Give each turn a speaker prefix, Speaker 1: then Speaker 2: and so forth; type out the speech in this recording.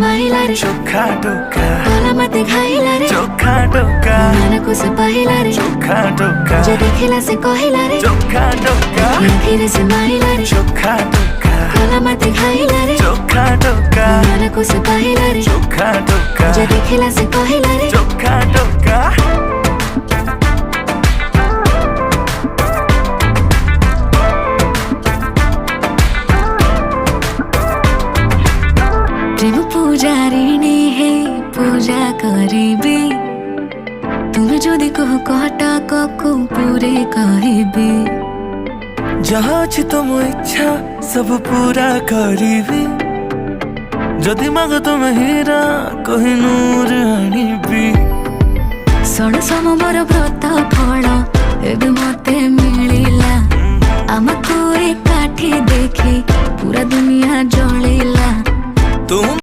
Speaker 1: माइला रे
Speaker 2: चोखा टोका
Speaker 1: भला मते खाइला रे
Speaker 2: चोखा टोका
Speaker 1: मन को से पहिला रे
Speaker 2: चोखा टोका
Speaker 1: जे देखिला से कहिला रे
Speaker 2: चोखा टोका
Speaker 1: आखिर से माइला रे
Speaker 2: चोखा टोका
Speaker 1: भला मते खाइला रे
Speaker 2: चोखा टोका
Speaker 1: मन को से पहिला रे
Speaker 2: चोखा टोका
Speaker 1: जे देखिला से कहिला रे
Speaker 2: चोखा टोका
Speaker 1: प्रेम पूजारिणी है पूजा करिबे तुम जदि कह कहटा को पूरे कहबे
Speaker 2: जहाँ अछि तुम इच्छा सब पूरा करिबी जदि माग तुम हीरा कोहिनूर आनिबी
Speaker 1: षण सोमवार व्रत फल एबे मते मिलिला आमको एकाठी देखी पूरा दुनिया जलिला
Speaker 2: तुम